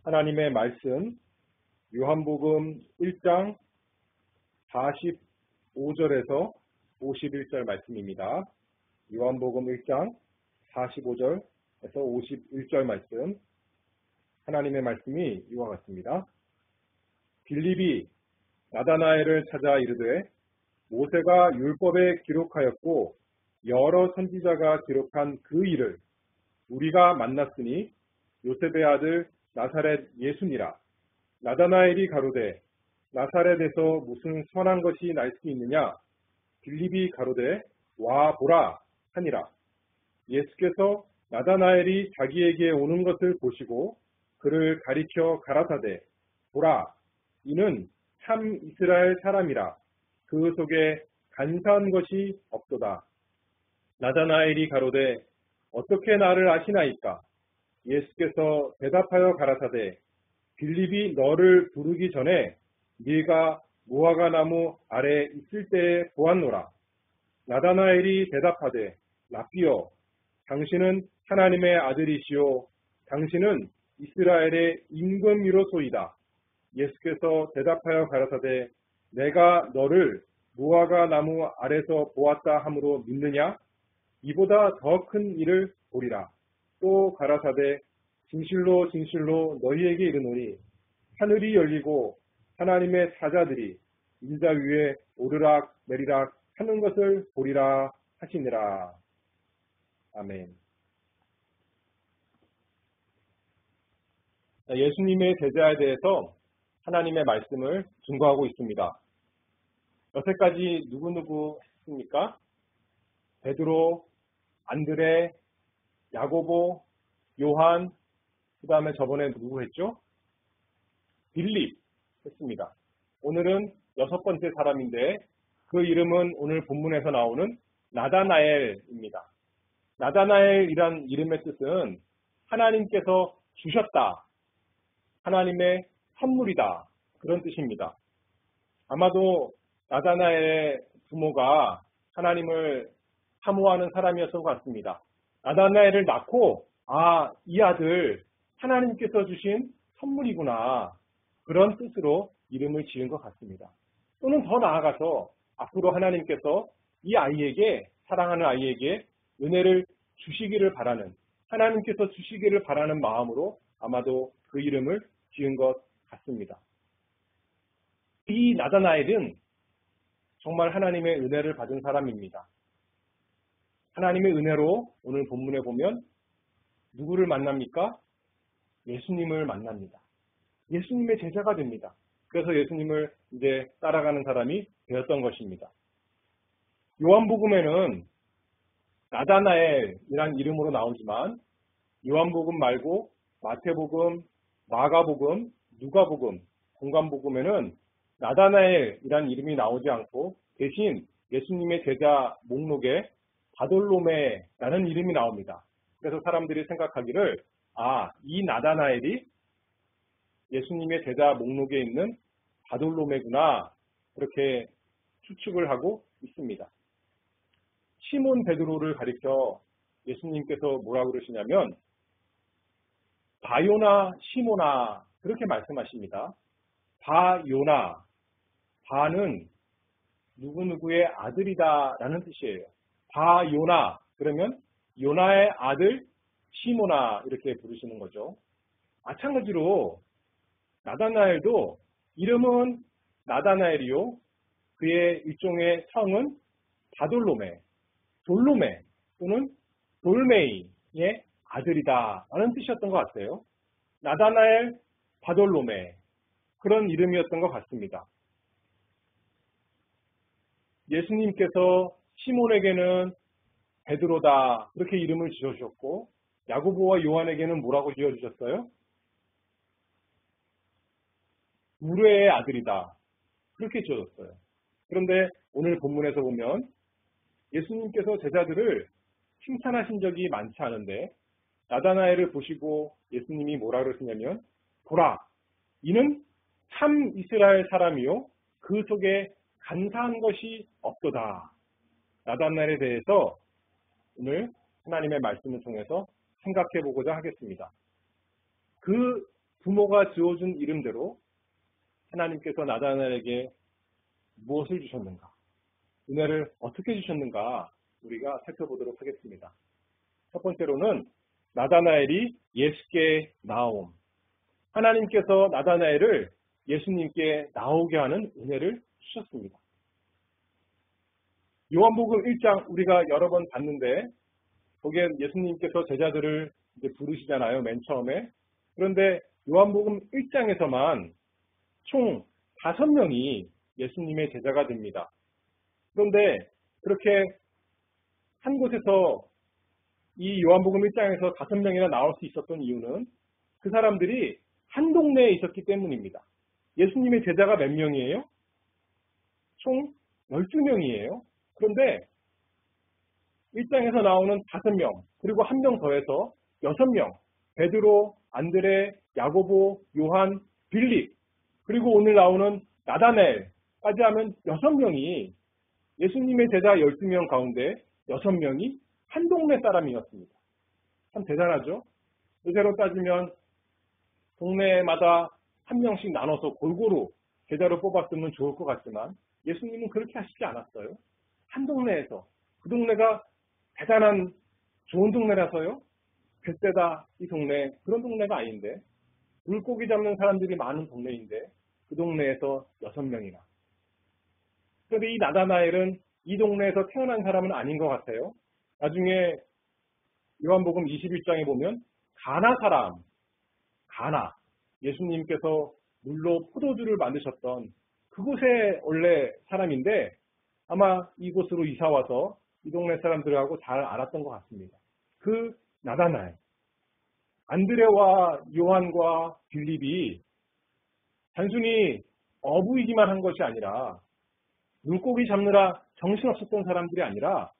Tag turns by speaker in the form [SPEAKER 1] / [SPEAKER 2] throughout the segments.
[SPEAKER 1] 하나님의 말씀 요한복음 1장 45절에서 51절 말씀입니다. 요한복음 1장 45절에서 51절 말씀, 하나님의 말씀이 이와 같습니다. 빌립이 나다나엘을 찾아 이르되 모세가 율법에 기록하였고 여러 선지자가 기록한 그 일을 우리가 만났으니 요셉의 아들 나사렛 예수니라. 나다나엘이 가로되 나사렛에서 무슨 선한 것이 날 수 있느냐? 빌립이 가로되 와 보라 하니라. 예수께서 나다나엘이 자기에게 오는 것을 보시고 그를 가리켜 가라사대 보라 이는 참 이스라엘 사람이라. 그 속에 간사한 것이 없도다. 나다나엘이 가로되 어떻게 나를 아시나이까? 예수께서 대답하여 가라사대 빌립이 너를 부르기 전에 네가 무화과 나무 아래 있을 때에 보았노라. 나다나엘이 대답하되 라삐여 당신은 하나님의 아들이시요 당신은 이스라엘의 임금이로소이다. 예수께서 대답하여 가라사대 내가 너를 무화과 나무 아래서 보았다 함으로 믿느냐? 이보다 더 큰 일을 보리라. 또 가라사대 진실로 진실로 너희에게 이르노니 하늘이 열리고 하나님의 사자들이 인자 위에 오르락 내리락 하는 것을 보리라 하시니라. 아멘. 예수님의 제자에 대해서 하나님의 말씀을 증거하고 있습니다. 여태까지 누구 했습니까? 베드로, 안드레, 야고보, 요한, 그 다음에 저번에 누구 했죠? 빌립 했습니다. 오늘은 6번째 사람인데 그 이름은 오늘 본문에서 나오는 나다나엘입니다. 나다나엘이란 이름의 뜻은 하나님께서 주셨다, 하나님의 선물이다, 그런 뜻입니다. 아마도 나다나엘의 부모가 하나님을 사모하는 사람이었던 것 같습니다. 나다나엘을 낳고 이 아들 하나님께서 주신 선물이구나, 그런 뜻으로 이름을 지은 것 같습니다. 또는 더 나아가서 앞으로 하나님께서 이 아이에게, 사랑하는 아이에게 은혜를 주시기를 바라는, 하나님께서 주시기를 바라는 마음으로 아마도 그 이름을 지은 것 같습니다. 이 나다나엘은 정말 하나님의 은혜를 받은 사람입니다. 하나님의 은혜로 오늘 본문에 보면 누구를 만납니까? 예수님을 만납니다. 예수님의 제자가 됩니다. 그래서 예수님을 이제 따라가는 사람이 되었던 것입니다. 요한복음에는 나다나엘이란 이름으로 나오지만 요한복음 말고 마태복음, 마가복음, 누가복음, 공관복음에는 나다나엘이란 이름이 나오지 않고 대신 예수님의 제자 목록에 바돌로메라는 이름이 나옵니다. 그래서 사람들이 생각하기를 이 나다나엘이 예수님의 제자 목록에 있는 바돌로메구나, 그렇게 추측을 하고 있습니다. 시몬 베드로를 가리켜 예수님께서 뭐라고 그러시냐면 바요나 시모나 그렇게 말씀하십니다. 바요나, 바는 누구누구의 아들이다 라는 뜻이에요. 바요나, 그러면 요나의 아들 시모나 이렇게 부르시는 거죠. 마찬가지로 나다나엘도 이름은 나다나엘이요, 그의 일종의 성은 바돌로메, 돌로메 또는 돌메이의 아들이다 라는 뜻이었던 것 같아요. 나다나엘, 바돌로메, 그런 이름이었던 것 같습니다. 예수님께서 시몬에게는 베드로다 그렇게 이름을 지어주셨고 야고보와 요한에게는 뭐라고 지어주셨어요? 우레의 아들이다 그렇게 지어졌어요. 그런데 오늘 본문에서 보면 예수님께서 제자들을 칭찬하신 적이 많지 않은데 나다나엘을 보시고 예수님이 뭐라 그러시냐면 보라 이는 참 이스라엘 사람이요 그 속에 간사한 것이 없도다. 나다나엘에 대해서 오늘 하나님의 말씀을 통해서 생각해 보고자 하겠습니다. 그 부모가 지어준 이름대로 하나님께서 나다나엘에게 무엇을 주셨는가? 은혜를 어떻게 주셨는가? 우리가 살펴보도록 하겠습니다. 첫 번째로는 나다나엘이 예수께 나옴. 하나님께서 나다나엘을 예수님께 나오게 하는 은혜를 주셨습니다. 요한복음 1장 우리가 여러 번 봤는데 거기에 예수님께서 제자들을 이제 부르시잖아요. 맨 처음에. 그런데 요한복음 1장에서만 총 5명이 예수님의 제자가 됩니다. 그런데 그렇게 한 곳에서 이 요한복음 1장에서 5명이나 나올 수 있었던 이유는 그 사람들이 한 동네에 있었기 때문입니다. 예수님의 제자가 몇 명이에요? 총 12명이에요. 그런데 1장에서 나오는 5명, 그리고 1명 더해서 6명, 베드로, 안드레, 야고보, 요한, 빌립, 그리고 오늘 나오는 나다나엘까지 하면 6명이 예수님의 제자 12명 가운데 6명이 한 동네 사람이었습니다. 참 대단하죠? 요새로 따지면 동네마다 한 명씩 나눠서 골고루 제자로 뽑았으면 좋을 것 같지만 예수님은 그렇게 하시지 않았어요. 한 동네에서, 그 동네가 대단한 좋은 동네라서요. 뱃세다 이 동네, 그런 동네가 아닌데 물고기 잡는 사람들이 많은 동네인데 그 동네에서 6명이나. 그런데 이 나다나엘은 이 동네에서 태어난 사람은 아닌 것 같아요. 나중에 요한복음 21장에 보면 가나 사람, 가나, 예수님께서 물로 포도주를 만드셨던 그곳의 원래 사람인데 아마 이곳으로 이사와서 이 동네 사람들하고 잘 알았던 것 같습니다. 그 나다나엘, 안드레와 요한과 빌립이 단순히 어부이기만 한 것이 아니라 물고기 잡느라 정신없었던 사람들이 아니라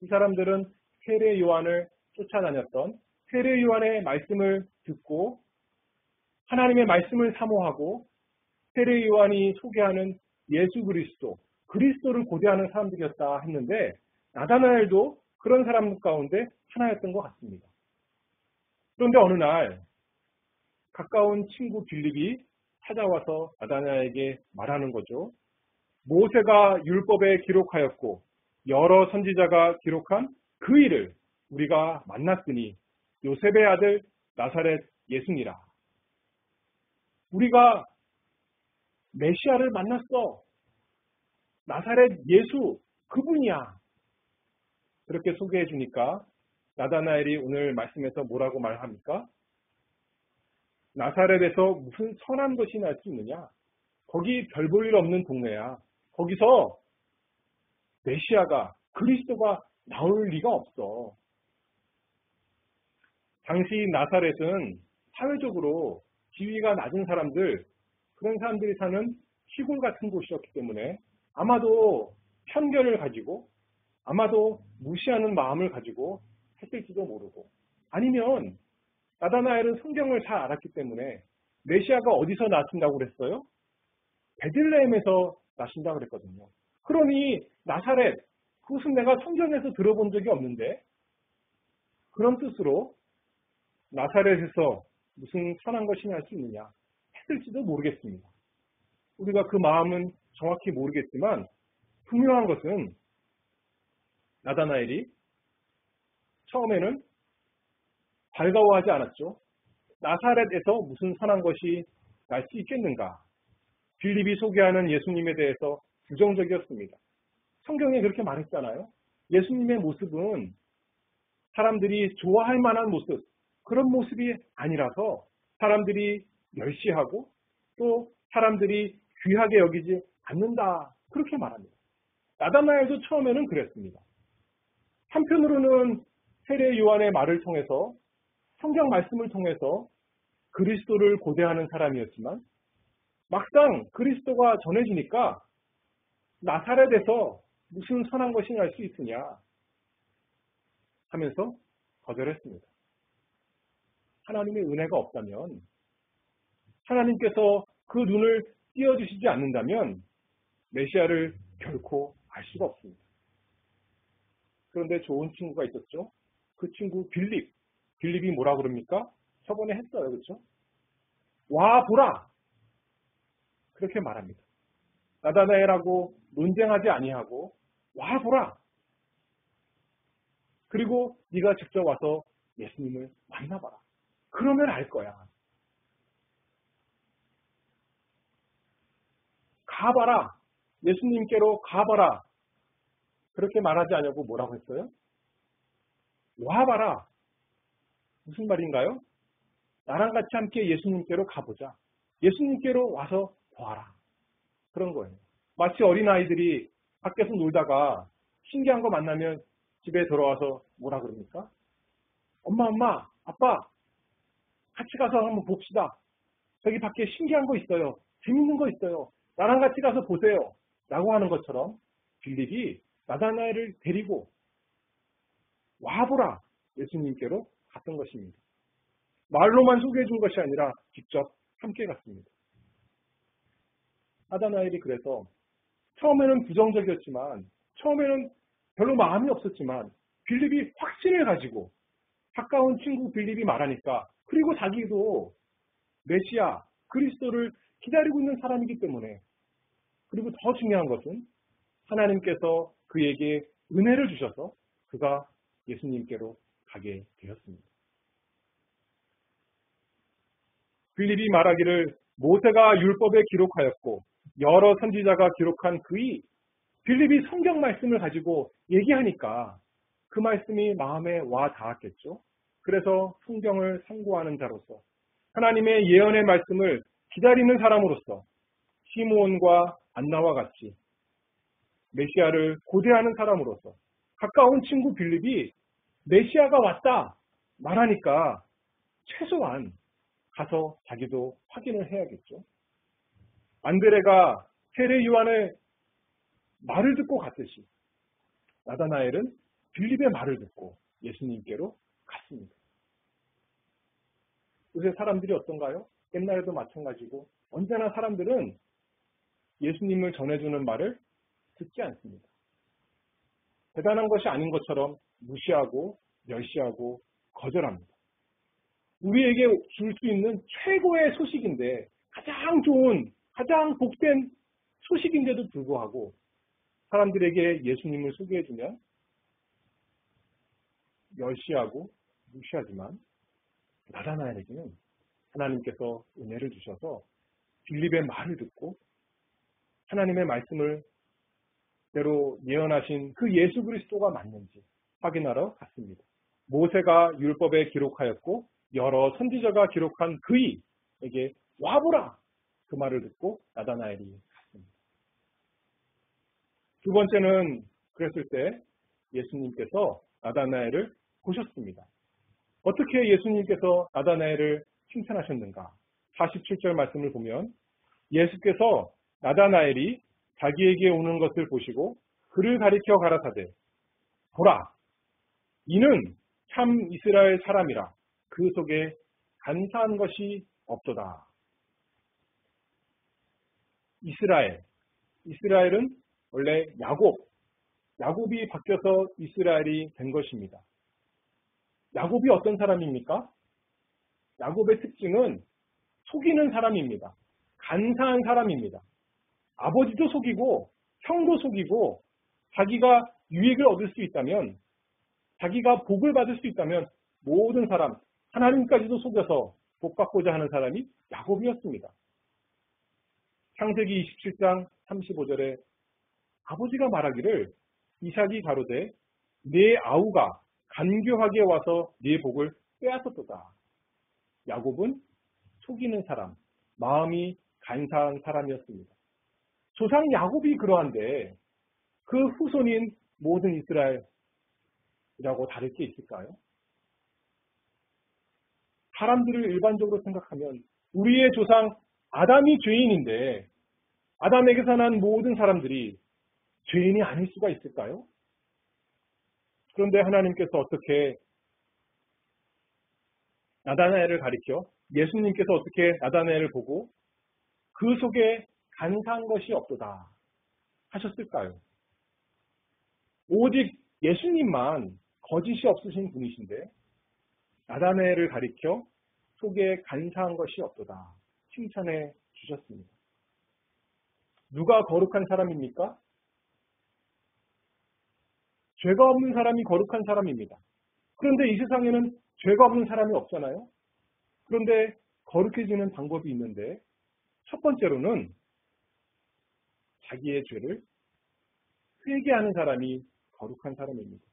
[SPEAKER 1] 이 사람들은 세례 요한을 쫓아다녔던, 세례 요한의 말씀을 듣고 하나님의 말씀을 사모하고 세례 요한이 소개하는 예수 그리스도, 그리스도를 고대하는 사람들이었다 했는데 나다나엘도 그런 사람 가운데 하나였던 것 같습니다. 그런데 어느 날 가까운 친구 빌립이 찾아와서 나다나엘에게 말하는 거죠. 모세가 율법에 기록하였고 여러 선지자가 기록한 그 일을 우리가 만났으니 요셉의 아들 나사렛 예수니라. 우리가 메시아를 만났어. 나사렛 예수 그분이야. 그렇게 소개해 주니까 나다나엘이 오늘 말씀에서 뭐라고 말합니까? 나사렛에서 무슨 선한 것이 날 수 있느냐? 거기 별 볼 일 없는 동네야. 거기서 메시아가, 그리스도가 나올 리가 없어. 당시 나사렛은 사회적으로 지위가 낮은 사람들, 그런 사람들이 사는 시골 같은 곳이었기 때문에 아마도 편견을 가지고, 아마도 무시하는 마음을 가지고 했을지도 모르고, 아니면 나다나엘은 성경을 잘 알았기 때문에 메시아가 어디서 나신다고 그랬어요? 베들레헴에서 나신다고 그랬거든요. 그러니 나사렛, 그것은 내가 성경에서 들어본 적이 없는데, 그런 뜻으로 나사렛에서 무슨 선한 것이 날 수 있느냐 했을지도 모르겠습니다. 우리가 그 마음은 정확히 모르겠지만 분명한 것은 나다나엘이 처음에는 반가워하지 않았죠. 나사렛에서 무슨 선한 것이 날 수 있겠는가. 빌립이 소개하는 예수님에 대해서 부정적이었습니다. 성경에 그렇게 말했잖아요. 예수님의 모습은 사람들이 좋아할 만한 모습, 그런 모습이 아니라서 사람들이 멸시하고 또 사람들이 귀하게 여기지 않는다. 그렇게 말합니다. 나다나엘도 처음에는 그랬습니다. 한편으로는 세례 요한의 말을 통해서 성경 말씀을 통해서 그리스도를 고대하는 사람이었지만 막상 그리스도가 전해지니까 나사렛에서 무슨 선한 것이 날 수 있으냐 하면서 거절했습니다. 하나님의 은혜가 없다면, 하나님께서 그 눈을 띄어주시지 않는다면 메시아를 결코 알 수가 없습니다. 그런데 좋은 친구가 있었죠. 그 친구 빌립이 뭐라 그럽니까? 저번에 했어요. 그렇죠? 와 보라 그렇게 말합니다. 나다나엘하고 논쟁하지 아니하고 와 보라. 그리고 네가 직접 와서 예수님을 만나봐라. 그러면 알 거야. 가봐라. 예수님께로 가봐라. 그렇게 말하지 않냐고 뭐라고 했어요? 와봐라. 무슨 말인가요? 나랑 같이 함께 예수님께로 가보자. 예수님께로 와서 보아라. 그런 거예요. 마치 어린아이들이 밖에서 놀다가 신기한 거 만나면 집에 돌아와서 뭐라 그럽니까? 엄마, 아빠, 같이 가서 한번 봅시다. 저기 밖에 신기한 거 있어요. 재밌는 거 있어요. 나랑 같이 가서 보세요. 라고 하는 것처럼 빌립이 나다나엘을 데리고 와보라. 예수님께로 갔던 것입니다. 말로만 소개해 준 것이 아니라 직접 함께 갔습니다. 나다나엘이 그래서 처음에는 부정적이었지만 처음에는 별로 마음이 없었지만 빌립이 확신을 가지고 가까운 친구 빌립이 말하니까 그리고 자기도 메시아 그리스도를 기다리고 있는 사람이기 때문에 그리고 더 중요한 것은 하나님께서 그에게 은혜를 주셔서 그가 예수님께로 가게 되었습니다. 빌립이 말하기를 모세가 율법에 기록하였고 여러 선지자가 기록한 그이 빌립이 성경 말씀을 가지고 얘기하니까 그 말씀이 마음에 와 닿았겠죠. 그래서 성경을 상고하는 자로서 하나님의 예언의 말씀을 기다리는 사람으로서 시므온과 안나와 같이 메시아를 고대하는 사람으로서 가까운 친구 빌립이 메시아가 왔다 말하니까 최소한 가서 자기도 확인을 해야겠죠. 안드레가 세례 요한의 말을 듣고 갔듯이 나다나엘은 빌립의 말을 듣고 예수님께로 갔습니다. 요새 사람들이 어떤가요? 옛날에도 마찬가지고 언제나 사람들은 예수님을 전해주는 말을 듣지 않습니다. 대단한 것이 아닌 것처럼 무시하고 멸시하고 거절합니다. 우리에게 줄 수 있는 최고의 소식인데 가장 좋은 가장 복된 소식인데도 불구하고 사람들에게 예수님을 소개해주면 멸시하고 무시하지만 나다나엘에게는 하나님께서 은혜를 주셔서 빌립의 말을 듣고 하나님의 말씀을 대로 예언하신 그 예수 그리스도가 맞는지 확인하러 갔습니다. 모세가 율법에 기록하였고 여러 선지자가 기록한 그이에게 와보라 그 말을 듣고 나다나엘이 갔습니다. 두 번째는 그랬을 때 예수님께서 나다나엘을 보셨습니다. 어떻게 예수님께서 나다나엘을 칭찬하셨는가? 47절 말씀을 보면 예수께서 나다나엘이 자기에게 오는 것을 보시고 그를 가리켜 가라사대 보라 이는 참 이스라엘 사람이라 그 속에 간사한 것이 없도다. 이스라엘은 원래 야곱이 바뀌어서 이스라엘이 된 것입니다. 야곱이 어떤 사람입니까? 야곱의 특징은 속이는 사람입니다. 간사한 사람입니다. 아버지도 속이고 형도 속이고 자기가 유익을 얻을 수 있다면 자기가 복을 받을 수 있다면 모든 사람 하나님까지도 속여서 복 받고자 하는 사람이 야곱이었습니다. 창세기 27장 35절에 아버지가 말하기를 이삭이 가로되 네 아우가 간교하게 와서 네 복을 빼앗았도다. 야곱은 속이는 사람, 마음이 간사한 사람이었습니다. 조상 야곱이 그러한데 그 후손인 모든 이스라엘이라고 다를 게 있을까요? 사람들을 일반적으로 생각하면 우리의 조상 아담이 죄인인데 아담에게서 난 모든 사람들이 죄인이 아닐 수가 있을까요? 그런데 하나님께서 어떻게 나다나엘을 가리켜 예수님께서 어떻게 나다나엘을 보고 그 속에 간사한 것이 없도다 하셨을까요? 오직 예수님만 거짓이 없으신 분이신데 나다나엘을 가리켜 속에 간사한 것이 없도다 칭찬해 주셨습니다. 누가 거룩한 사람입니까? 죄가 없는 사람이 거룩한 사람입니다. 그런데 이 세상에는 죄가 없는 사람이 없잖아요. 그런데 거룩해지는 방법이 있는데 첫 번째로는 자기의 죄를 회개하는 사람이 거룩한 사람입니다.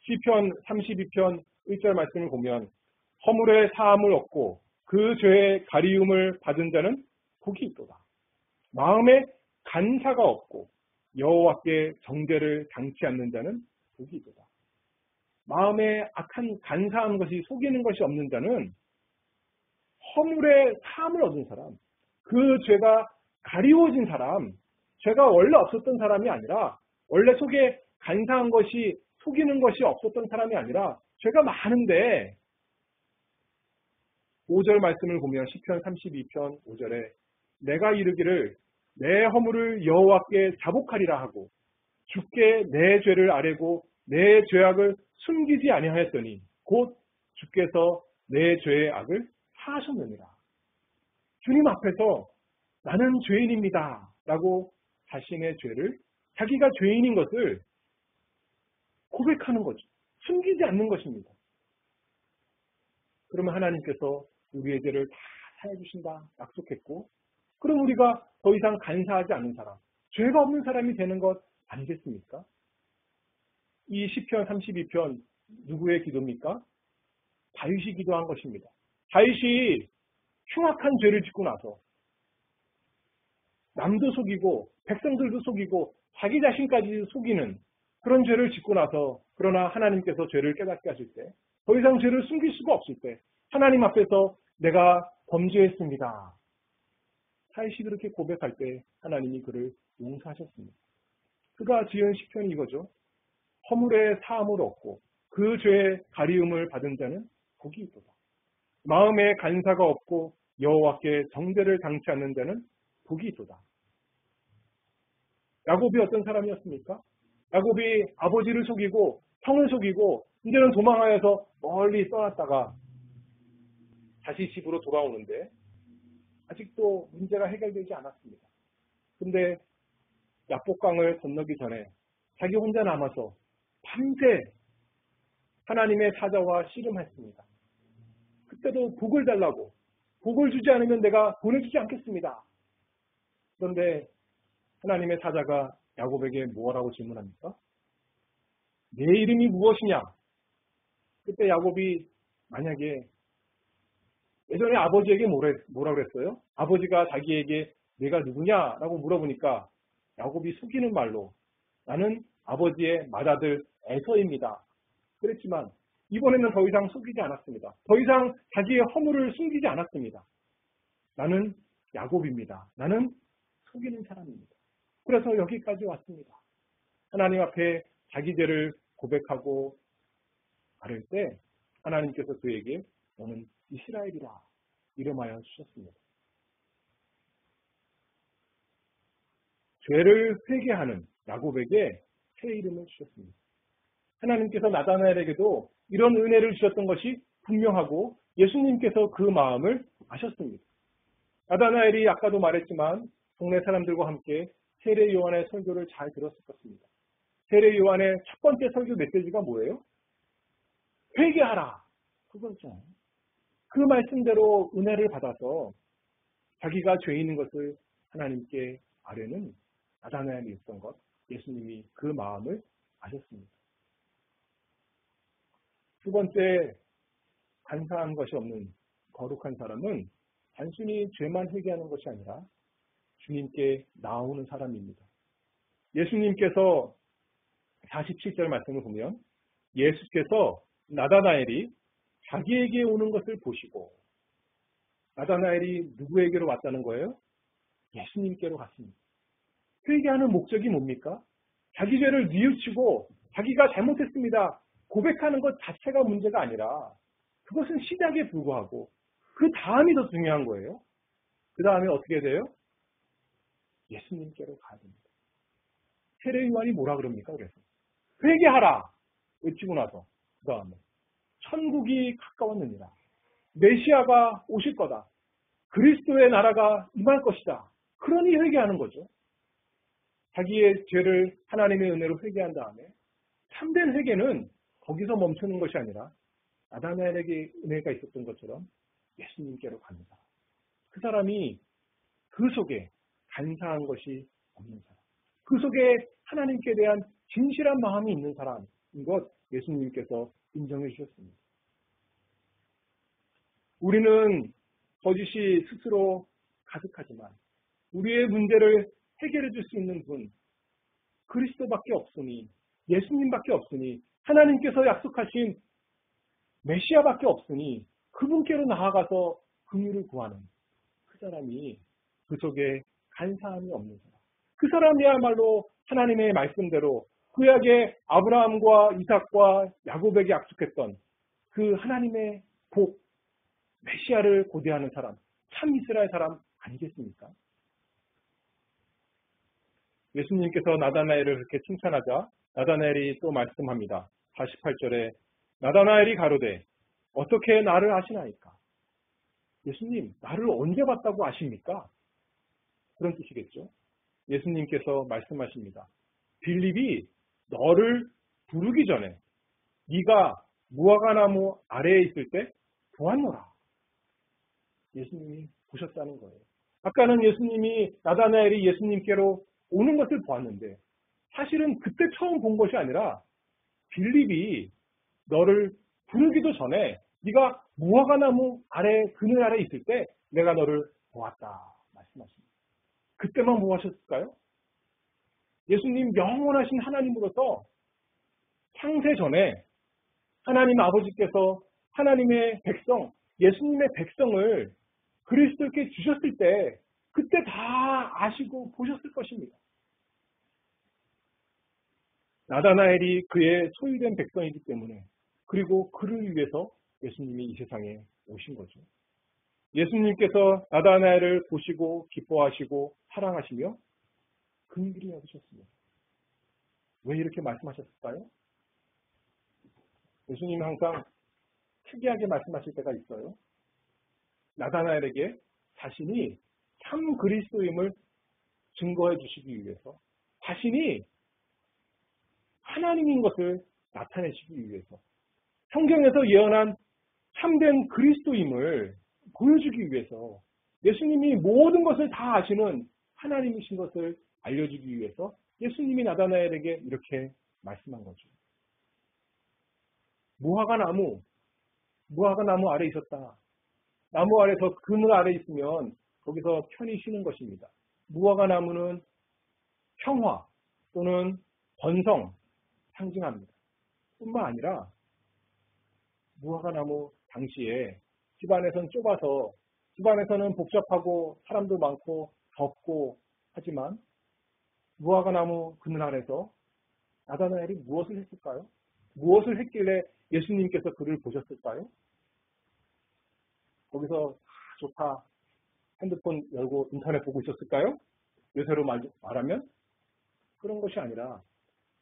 [SPEAKER 1] 시편 32편 1절 말씀을 보면 허물의 사함을 얻고 그 죄의 가리움을 받은 자는 복이 있도다. 마음에 간사가 없고 여호와께 정죄를 당치 않는 자는 복이 있도다. 마음에 악한 간사한 것이 속이는 것이 없는 자는 허물의 사함을 얻은 사람, 그 죄가 가리워진 사람, 죄가 원래 없었던 사람이 아니라 원래 속에 간사한 것이 속이는 것이 없었던 사람이 아니라 죄가 많은데 5절 말씀을 보면 시편 32편 5절에 내가 이르기를 내 허물을 여호와께 자복하리라 하고 주께 내 죄를 아뢰고 내 죄악을 숨기지 아니하였더니 곧 주께서 내 죄의 악을 사하셨느니라. 주님 앞에서 나는 죄인입니다 라고 자신의 죄를, 자기가 죄인인 것을 고백하는 거죠. 숨기지 않는 것입니다. 그러면 하나님께서 우리의 죄를 다 사해주신다 약속했고, 그럼 우리가 더 이상 간사하지 않는 사람, 죄가 없는 사람이 되는 것 아니겠습니까? 이 시편 32편 누구의 기도입니까? 다윗이 기도한 것입니다. 다윗이 흉악한 죄를 짓고 나서 남도 속이고 백성들도 속이고 자기 자신까지 속이는 그런 죄를 짓고 나서, 그러나 하나님께서 죄를 깨닫게 하실 때, 더 이상 죄를 숨길 수가 없을 때 하나님 앞에서 내가 범죄했습니다. 다윗이 그렇게 고백할 때 하나님이 그를 용서하셨습니다. 그가 지은 시편이 이거죠. 허물의 사함을 얻고 그 죄의 가리움을 받은 자는 복이 있도다. 마음에 간사가 없고 여호와께 정죄를 당치 않는 자는 복이 있도다. 야곱이 어떤 사람이었습니까? 야곱이 아버지를 속이고 형을 속이고 이제는 도망하여서 멀리 떠났다가 다시 집으로 돌아오는데 아직도 문제가 해결되지 않았습니다. 근데 야복강을 건너기 전에 자기 혼자 남아서 밤새 하나님의 사자와 씨름했습니다. 그때도 복을 달라고, 복을 주지 않으면 내가 보내주지 않겠습니다. 그런데 하나님의 사자가 야곱에게 뭐라고 질문합니까? 내 이름이 무엇이냐? 그때 야곱이 만약에 예전에 아버지에게 뭐라 그랬어요? 아버지가 자기에게 내가 누구냐라고 물어보니까 야곱이 속이는 말로 나는 아버지의 맏아들 에서입니다. 그랬지만 이번에는 더 이상 속이지 않았습니다. 더 이상 자기의 허물을 숨기지 않았습니다. 나는 야곱입니다. 나는 속이는 사람입니다. 그래서 여기까지 왔습니다. 하나님 앞에 자기 죄를 고백하고 아를 때 하나님께서 그에게 너는 이스라엘이라 이름하여 주셨습니다. 죄를 회개하는 야곱에게 새 이름을 주셨습니다. 하나님께서 나다나엘에게도 이런 은혜를 주셨던 것이 분명하고 예수님께서 그 마음을 아셨습니다. 나다나엘이 아까도 말했지만 동네 사람들과 함께 세례 요한의 설교를 잘 들었을 것입니다. 세례 요한의 첫 번째 설교 메시지가 뭐예요? 회개하라. 그거죠. 그 말씀대로 은혜를 받아서 자기가 죄인인 것을 하나님께 아뢰는 나다나엘이 있던 것, 예수님이 그 마음을 아셨습니다. 두 번째, 간사한 것이 없는 거룩한 사람은 단순히 죄만 회개하는 것이 아니라 주님께 나오는 사람입니다. 예수님께서 47절 말씀을 보면 예수께서 나다나엘이 자기에게 오는 것을 보시고, 나다나엘이 누구에게로 왔다는 거예요? 예수님께로 갔습니다. 회개하는 목적이 뭡니까? 자기 죄를 뉘우치고 자기가 잘못했습니다 고백하는 것 자체가 문제가 아니라 그것은 시작에 불과하고 그 다음이 더 중요한 거예요. 그 다음에 어떻게 돼요? 예수님께로 가야 됩니다. 세례 요한이 뭐라 그럽니까? 그래서 회개하라 외치고 나서 그 다음에 천국이 가까웠느니라. 메시아가 오실 거다. 그리스도의 나라가 임할 것이다. 그러니 회개하는 거죠. 자기의 죄를 하나님의 은혜로 회개한 다음에 참된 회개는 거기서 멈추는 것이 아니라 나다나엘에게 은혜가 있었던 것처럼 예수님께로 가는 사람. 그 사람이 그 속에 간사한 것이 없는 사람. 그 속에 하나님께 대한 진실한 마음이 있는 사람인 것 예수님께서 인정해 주셨습니다. 우리는 거짓이 스스로 가득하지만 우리의 문제를 해결해 줄 수 있는 분 그리스도밖에 없으니 예수님밖에 없으니 하나님께서 약속하신 메시아밖에 없으니 그분께로 나아가서 긍휼을 구하는 그 사람이 그 속에 간사함이 없는 사람. 그 사람이야말로 하나님의 말씀대로 구약의 아브라함과 이삭과 야곱에게 약속했던 그 하나님의 복 메시아를 고대하는 사람, 참 이스라엘 사람 아니겠습니까? 예수님께서 나다나엘을 그렇게 칭찬하자 나다나엘이 또 말씀합니다. 48절에 나다나엘이 가로되 어떻게 나를 아시나이까? 예수님, 나를 언제 봤다고 아십니까? 그런 뜻이겠죠. 예수님께서 말씀하십니다. 빌립이 너를 부르기 전에 네가 무화과나무 아래에 있을 때 보았노라. 예수님이 보셨다는 거예요. 아까는 예수님이 나다나엘이 예수님께로 오는 것을 보았는데 사실은 그때 처음 본 것이 아니라 빌립이 너를 부르기도 전에 네가 무화과나무 아래 그늘 아래 있을 때 내가 너를 보았다 말씀하십니다. 그때만 뭐 하셨을까요? 예수님 영원하신 하나님으로서 창세 전에 하나님 아버지께서 하나님의 백성, 예수님의 백성을 그리스도께 주셨을 때 그때 다 아시고 보셨을 것입니다. 나다나엘이 그의 소유된 백성이기 때문에 그리고 그를 위해서 예수님이 이 세상에 오신 거죠. 예수님께서 나다나엘을 보시고 기뻐하시고 사랑하시며 긍휼히 여기셨습니다. 왜 이렇게 말씀하셨을까요? 예수님이 항상 특이하게 말씀하실 때가 있어요. 나다나엘에게 자신이 참 그리스도임을 증거해 주시기 위해서 자신이 하나님인 것을 나타내시기 위해서 성경에서 예언한 참된 그리스도임을 보여주기 위해서 예수님이 모든 것을 다 아시는 하나님이신 것을 알려주기 위해서 예수님이 나다나엘에게 이렇게 말씀한 거죠. 무화과 나무 아래 있었다. 나무 아래서 그늘 아래 있으면 거기서 편히 쉬는 것입니다. 무화과 나무는 평화 또는 번성 상징합니다. 뿐만 아니라 무화과 나무 당시에 집안에서는 좁아서 집안에서는 복잡하고 사람도 많고 덥고 하지만 무화과 나무 그늘 아래서 나다나엘이 무엇을 했을까요? 무엇을 했길래 예수님께서 그를 보셨을까요? 거기서 좋다 핸드폰 열고 인터넷 보고 있었을까요? 요새로 말하면 그런 것이 아니라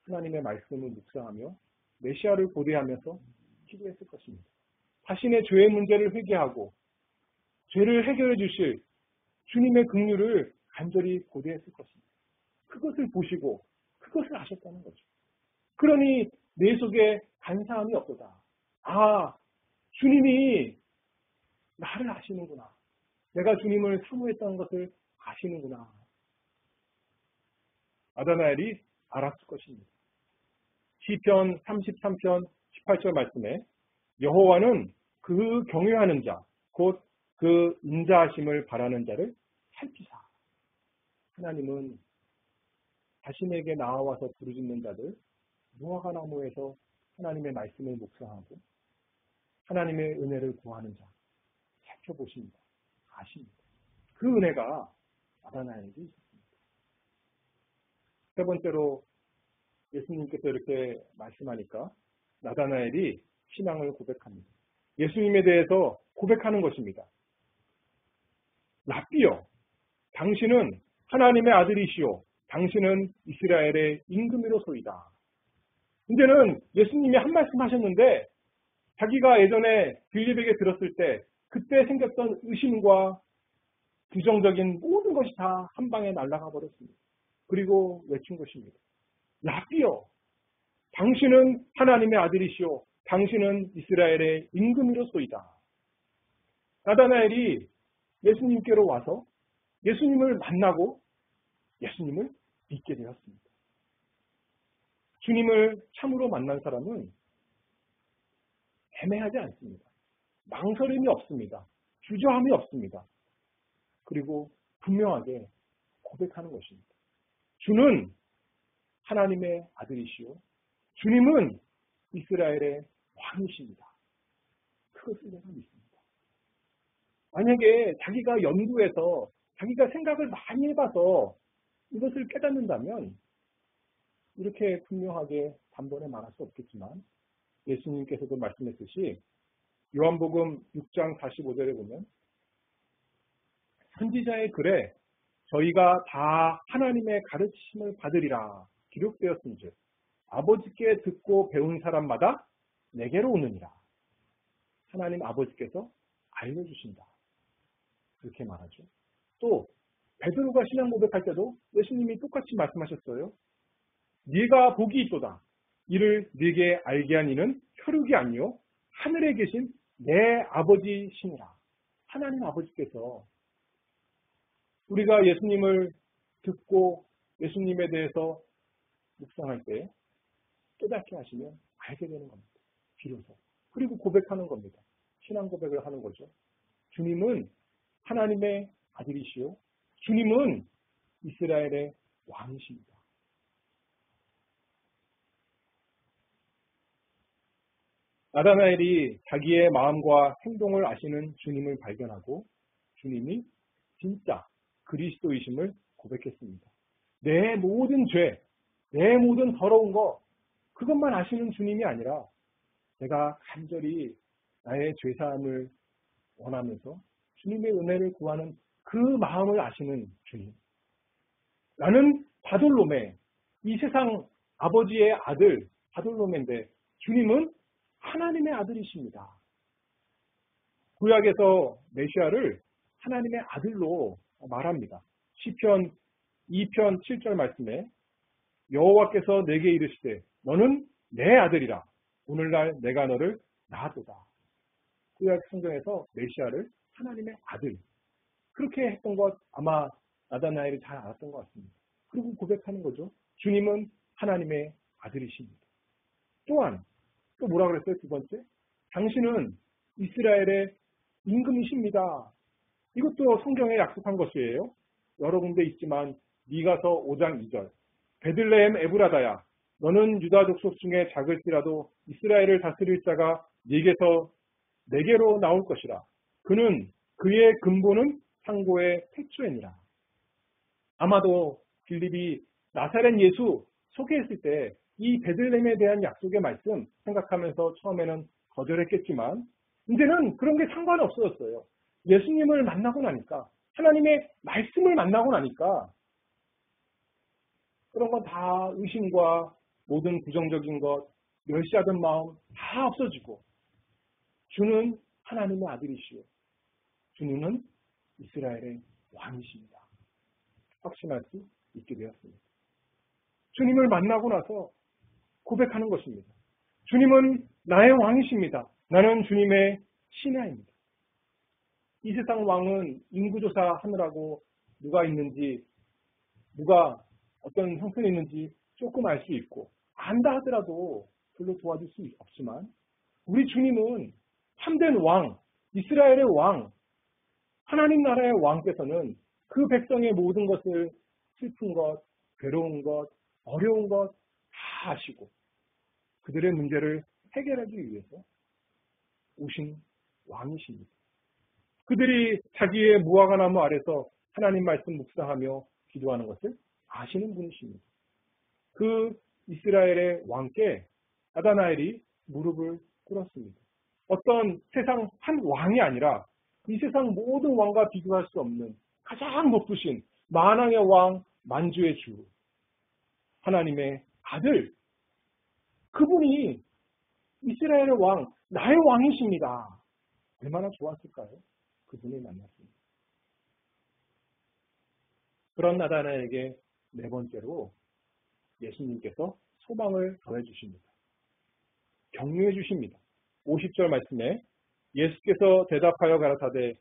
[SPEAKER 1] 하나님의 말씀을 묵상하며 메시아를 고대하면서 기도했을 것입니다. 자신의 죄의 문제를 회개하고 죄를 해결해 주실 주님의 긍휼을 간절히 고대했을 것입니다. 그것을 보시고 그것을 아셨다는 거죠. 그러니 내 속에 간사함이 없도다. 아, 주님이 나를 아시는구나. 내가 주님을 사모했다는 것을 아시는구나. 나다나엘이 알았을 것입니다. 시편 33편 18절 말씀에 여호와는 그 경외하는 자, 곧 그 인자하심을 바라는 자를 살피사. 하나님은 자신에게 나와서 부르짖는 자들 무화과 나무에서 하나님의 말씀을 묵상하고 하나님의 은혜를 구하는 자 살펴보십니다. 아십니다. 그 은혜가 나다나엘에게 있었습니다. 세 번째로 예수님께서 이렇게 말씀하니까 나다나엘이 신앙을 고백합니다. 예수님에 대해서 고백하는 것입니다. 랍비여, 당신은 하나님의 아들이시오. 당신은 이스라엘의 임금이로소이다. 이제는 예수님이 한 말씀 하셨는데 자기가 예전에 빌립에게 들었을 때 그때 생겼던 의심과 부정적인 모든 것이 다 한 방에 날아가 버렸습니다. 그리고 외친 것입니다. 라비여, 당신은 하나님의 아들이시오. 당신은 이스라엘의 임금이로소이다. 나다나엘이 예수님께로 와서 예수님을 만나고 예수님을 믿게 되었습니다. 주님을 참으로 만난 사람은 애매하지 않습니다. 망설임이 없습니다. 주저함이 없습니다. 그리고 분명하게 고백하는 것입니다. 주는 하나님의 아들이시오. 주님은 이스라엘의 왕이십니다. 그것을 내가 믿습니다. 만약에 자기가 연구해서 자기가 생각을 많이 해봐서 이것을 깨닫는다면 이렇게 분명하게 단번에 말할 수 없겠지만 예수님께서도 말씀했듯이 요한복음 6장 45절에 보면 선지자의 글에 저희가 다 하나님의 가르치심을 받으리라 기록되었은즉 아버지께 듣고 배운 사람마다 내게로 오느니라. 하나님 아버지께서 알려주신다. 그렇게 말하죠. 또 베드로가 신앙 고백할 때도 예수님이 똑같이 말씀하셨어요. 네가 복이 있도다. 이를 네게 알게 한 이는 혈육이 아니요 하늘에 계신 내 아버지시니라. 하나님 아버지께서 우리가 예수님을 듣고 예수님에 대해서 묵상할 때 깨닫게 하시면 알게 되는 겁니다. 비로소. 그리고 고백하는 겁니다. 신앙 고백을 하는 거죠. 주님은 하나님의 아들이시요. 주님은 이스라엘의 왕이십니다. 나다나엘이 자기의 마음과 행동을 아시는 주님을 발견하고 주님이 진짜 그리스도이심을 고백했습니다. 내 모든 죄, 내 모든 더러운 거 그것만 아시는 주님이 아니라 내가 간절히 나의 죄사함을 원하면서 주님의 은혜를 구하는 그 마음을 아시는 주님. 나는 바돌로메, 이 세상 아버지의 아들 바돌로메인데 주님은 하나님의 아들이십니다. 구약에서 메시아를 하나님의 아들로 말합니다. 시편 2편 7절 말씀에 여호와께서 내게 이르시되 너는 내 아들이라 오늘날 내가 너를 낳았도다. 구약 성경에서 메시아를 하나님의 아들 그렇게 했던 것 아마 나다나엘이 잘 알았던 것 같습니다. 그리고 고백하는 거죠. 주님은 하나님의 아들이십니다. 또한 또 뭐라 그랬어요? 두 번째, 당신은 이스라엘의 임금이십니다. 이것도 성경에 약속한 것이에요. 여러 군데 있지만 미가서 5장 2절 베들레헴 에브라다야 너는 유다 족속 중에 작을지라도 이스라엘을 다스릴 자가 네게서 내게로 나올 것이라. 그는 그의 근본은 상고의 태초에니라. 아마도 빌립이 나사렛 예수 소개했을 때 이 베들레헴에 대한 약속의 말씀 생각하면서 처음에는 거절했겠지만 이제는 그런 게 상관이 없어졌어요. 예수님을 만나고 나니까 하나님의 말씀을 만나고 나니까 그런 건 다 의심과 모든 부정적인 것, 멸시하던 마음 다 없어지고 주는 하나님의 아들이시오. 주님은 이스라엘의 왕이십니다. 확신할 수 있게 되었습니다. 주님을 만나고 나서 고백하는 것입니다. 주님은 나의 왕이십니다. 나는 주님의 신하입니다. 이 세상 왕은 인구조사 하느라고 누가 있는지, 누가 어떤 형편이 있는지 조금 알 수 있고 안다 하더라도 별로 도와줄 수 없지만 우리 주님은 참된 왕, 이스라엘의 왕, 하나님 나라의 왕께서는 그 백성의 모든 것을 슬픈 것, 괴로운 것, 어려운 것 다 아시고 그들의 문제를 해결하기 위해서 오신 왕이십니다. 그들이 자기의 무화과나무 아래서 하나님 말씀 묵상하며 기도하는 것을 아시는 분이십니다. 그 이스라엘의 왕께 나다나엘이 무릎을 꿇었습니다. 어떤 세상 한 왕이 아니라 이 세상 모든 왕과 비교할 수 없는 가장 높으신 만왕의 왕, 만주의 주, 하나님의 아들, 그분이 이스라엘의 왕, 나의 왕이십니다. 얼마나 좋았을까요? 그분을 만났습니다. 그런 나다나에게 네 번째로 예수님께서 소망을 더해 주십니다. 격려해 주십니다. 50절 말씀에 예수께서 대답하여 가라사대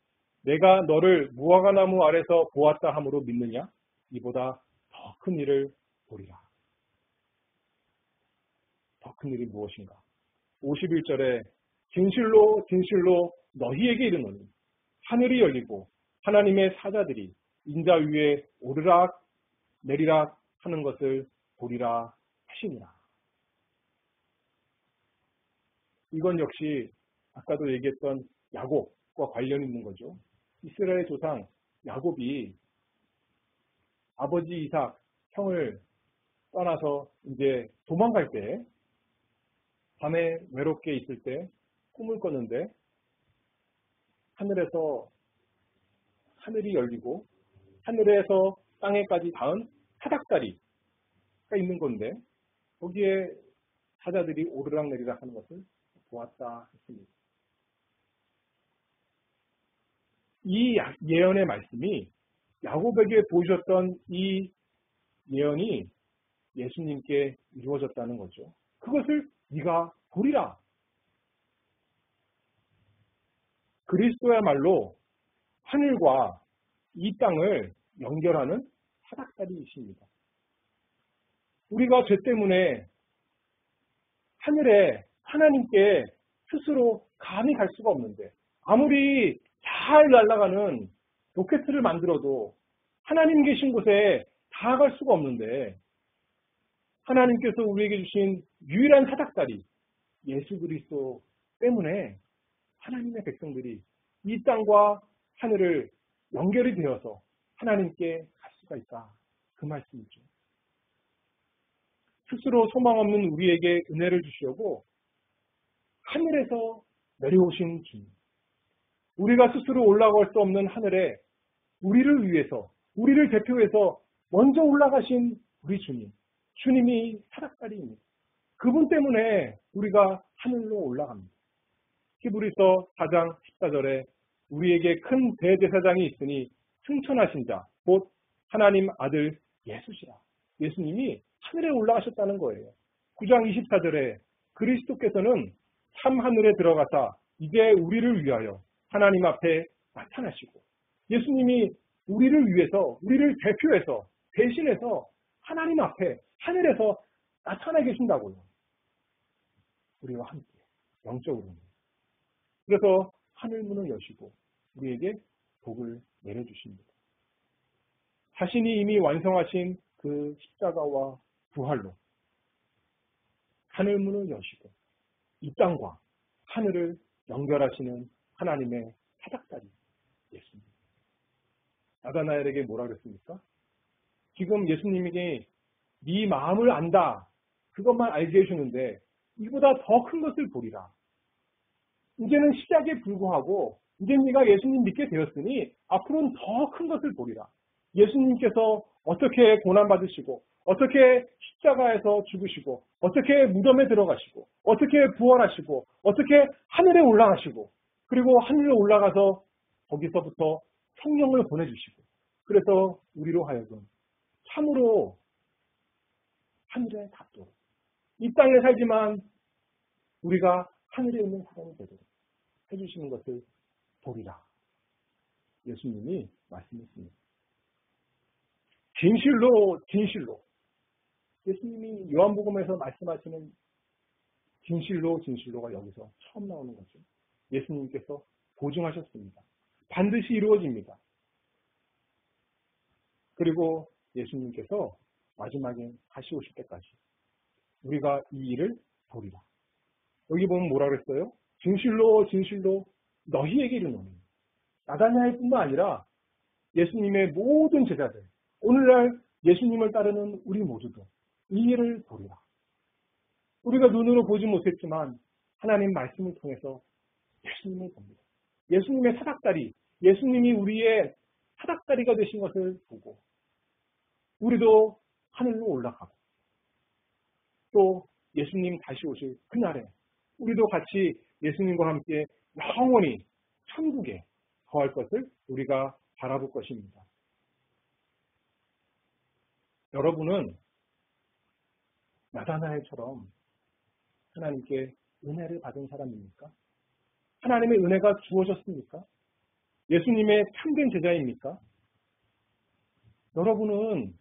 [SPEAKER 1] 내가 너를 무화과나무 아래서 보았다 함으로 믿느냐? 이보다 더 큰 일을 보리라. 더 큰 일이 무엇인가? 51절에 진실로 진실로 너희에게 이르노니 하늘이 열리고 하나님의 사자들이 인자 위에 오르락 내리락 하는 것을 보리라 하시니라. 이건 역시 아까도 얘기했던 야곱과 관련이 있는 거죠. 이스라엘 조상 야곱이 아버지 이삭 형을 떠나서 이제 도망갈 때 밤에 외롭게 있을 때 꿈을 꿨는데 하늘에서 하늘이 열리고 하늘에서 땅에까지 닿은 사닥다리가 있는 건데 거기에 사자들이 오르락내리락 하는 것을 보았다 했습니다. 이 예언의 말씀이 야곱에게 보여줬던 이 예언이 예수님께 이루어졌다는 거죠. 그것을 네가 보리라. 그리스도야말로 하늘과 이 땅을 연결하는 사닥다리이십니다. 우리가 죄 때문에 하늘에 하나님께 스스로 감히 갈 수가 없는데 아무리 잘 날아가는 로켓을 만들어도 하나님 계신 곳에 닿아갈 수가 없는데 하나님께서 우리에게 주신 유일한 사닥다리 예수 그리스도 때문에 하나님의 백성들이 이 땅과 하늘을 연결이 되어서 하나님께 갈 수가 있다. 그 말씀이죠. 스스로 소망 없는 우리에게 은혜를 주시려고 하늘에서 내려오신 주님. 우리가 스스로 올라갈 수 없는 하늘에 우리를 위해서, 우리를 대표해서 먼저 올라가신 우리 주님. 주님이 사닥다리입니다. 그분 때문에 우리가 하늘로 올라갑니다. 히브리서 4장 14절에 우리에게 큰 대제사장이 있으니 승천하신 자, 곧 하나님 아들 예수시라. 예수님이 하늘에 올라가셨다는 거예요. 9장 24절에 그리스도께서는 참 하늘에 들어가사 이제 우리를 위하여 하나님 앞에 나타나시고 예수님이 우리를 위해서, 우리를 대표해서, 대신해서 하나님 앞에 하늘에서 나타나 계신다고요. 우리와 함께 영적으로는. 그래서 하늘문을 여시고 우리에게 복을 내려주십니다. 자신이 이미 완성하신 그 십자가와 부활로 하늘문을 여시고 이 땅과 하늘을 연결하시는 하나님의 사닥다리 예수님. 나다나엘에게 뭐라 그랬습니까? 지금 예수님에게 네 마음을 안다. 그것만 알게 해주는데 이보다 더 큰 것을 보리라. 이제는 시작에 불구하고 이제 네가 예수님 믿게 되었으니 앞으로는 더 큰 것을 보리라. 예수님께서 어떻게 고난받으시고 어떻게 십자가에서 죽으시고 어떻게 무덤에 들어가시고 어떻게 부활하시고 어떻게 하늘에 올라가시고 그리고 하늘에 올라가서 거기서부터 성령을 보내주시고 그래서 우리로 하여금 참으로 하늘에 닿도록 이 땅에 살지만 우리가 하늘에 있는 사람이 되도록 해주시는 것을 보리라. 예수님이 말씀했습니다. 진실로 진실로 예수님이 요한복음에서 말씀하시는 진실로 진실로가 여기서 처음 나오는 거죠. 예수님께서 보증하셨습니다. 반드시 이루어집니다. 그리고 예수님께서 마지막에 다시 오실 때까지 우리가 이 일을 보리라. 여기 보면 뭐라 그랬어요? 진실로 진실로 너희에게 이르노니. 나다나엘뿐만 아니라 예수님의 모든 제자들, 오늘날 예수님을 따르는 우리 모두도 이 일을 보리라. 우리가 눈으로 보지 못했지만 하나님 말씀을 통해서 예수님을 봅니다. 예수님의 사닥다리, 예수님이 우리의 사닥다리가 되신 것을 보고 우리도 하늘로 올라가고 또 예수님 다시 오실 그날에 우리도 같이 예수님과 함께 영원히 천국에 거할 것을 우리가 바라볼 것입니다. 여러분은 나다나엘처럼 하나님께 은혜를 받은 사람입니까? 하나님의 은혜가 주어졌습니까? 예수님의 참된 제자입니까? 여러분은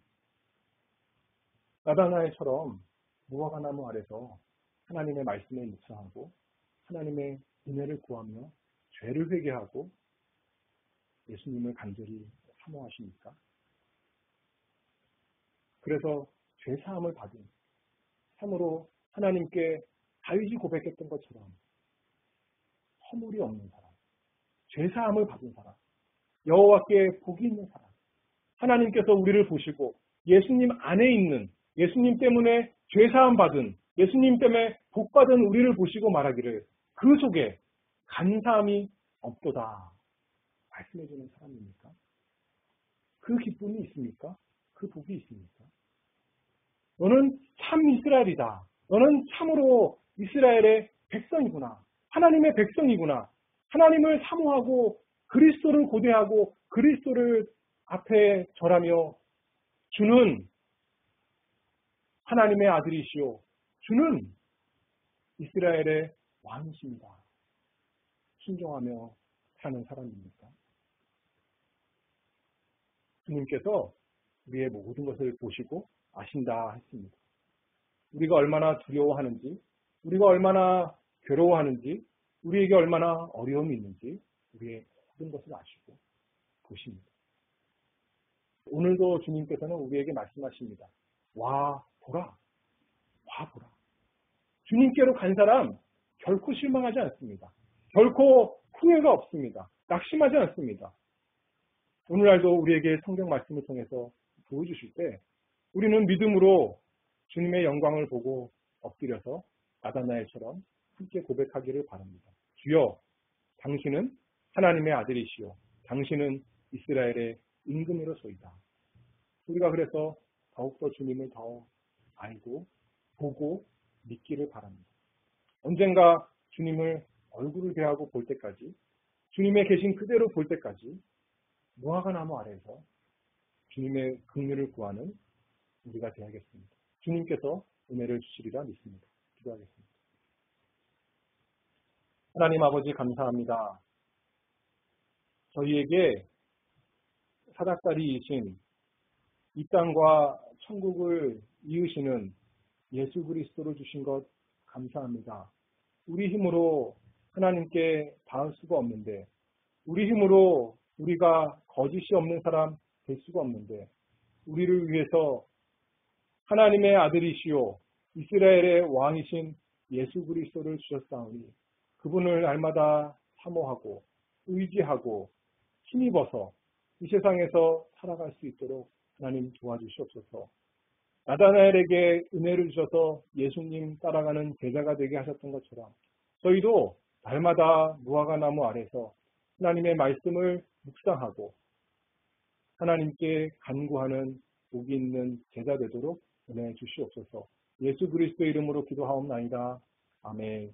[SPEAKER 1] 나다나엘처럼 무화과나무 아래서 하나님의 말씀에 묵상하고 하나님의 은혜를 구하며 죄를 회개하고 예수님을 간절히 사모하십니까? 그래서 죄사함을 받은, 참으로 하나님께 다윗이 고백했던 것처럼 허물이 없는 사람, 죄사함을 받은 사람, 여호와께 복이 있는 사람, 하나님께서 우리를 보시고 예수님 안에 있는, 예수님 때문에 죄사함 받은, 예수님 때문에 복받은 우리를 보시고 말하기를 그 속에 간사함이 없도다 말씀해주는 사람입니까? 그 기쁨이 있습니까? 그 복이 있습니까? 너는 참 이스라엘이다. 너는 참으로 이스라엘의 백성이구나. 하나님의 백성이구나. 하나님을 사모하고 그리스도를 고대하고 그리스도를 앞에 절하며 주는 하나님의 아들이시오. 주는 이스라엘의 왕이십니다. 순종하며 사는 사람입니까? 주님께서 우리의 모든 것을 보시고 아신다 했습니다. 우리가 얼마나 두려워하는지, 우리가 얼마나 괴로워하는지, 우리에게 얼마나 어려움이 있는지 우리의 모든 것을 아시고 보십니다. 오늘도 주님께서는 우리에게 말씀하십니다. 와 보라, 와 보라. 주님께로 간 사람 결코 실망하지 않습니다. 결코 후회가 없습니다. 낙심하지 않습니다. 오늘날도 우리에게 성경 말씀을 통해서 보여주실 때 우리는 믿음으로 주님의 영광을 보고 엎드려서 나다나엘처럼 함께 고백하기를 바랍니다. 주여, 당신은 하나님의 아들이시오. 당신은 이스라엘의 임금으로소이다. 우리가 그래서 더욱더 주님을 더 알고 보고 믿기를 바랍니다. 언젠가 주님을 얼굴을 대하고 볼 때까지, 주님의 계신 그대로 볼 때까지 무화과나무 아래에서 주님의 긍휼을 구하는 우리가 되어야겠습니다. 주님께서 은혜를 주시리라 믿습니다. 기도하겠습니다. 하나님 아버지 감사합니다. 저희에게 사닥다리이신 이 땅과 천국을 이으시는 예수 그리스도를 주신 것 감사합니다. 우리 힘으로 하나님께 닿을 수가 없는데, 우리 힘으로 우리가 거짓이 없는 사람 될 수가 없는데, 우리를 위해서 하나님의 아들이시오 이스라엘의 왕이신 예수 그리스도를 주셨사오니 그분을 날마다 사모하고 의지하고 힘입어서 이 세상에서 살아갈 수 있도록 하나님 도와주시옵소서. 나다나엘에게 은혜를 주셔서 예수님 따라가는 제자가 되게 하셨던 것처럼 저희도 날마다 무화과나무 아래서 하나님의 말씀을 묵상하고 하나님께 간구하는 복이 있는 제자 되도록 은혜 주시옵소서. 예수 그리스도의 이름으로 기도하옵나이다. 아멘.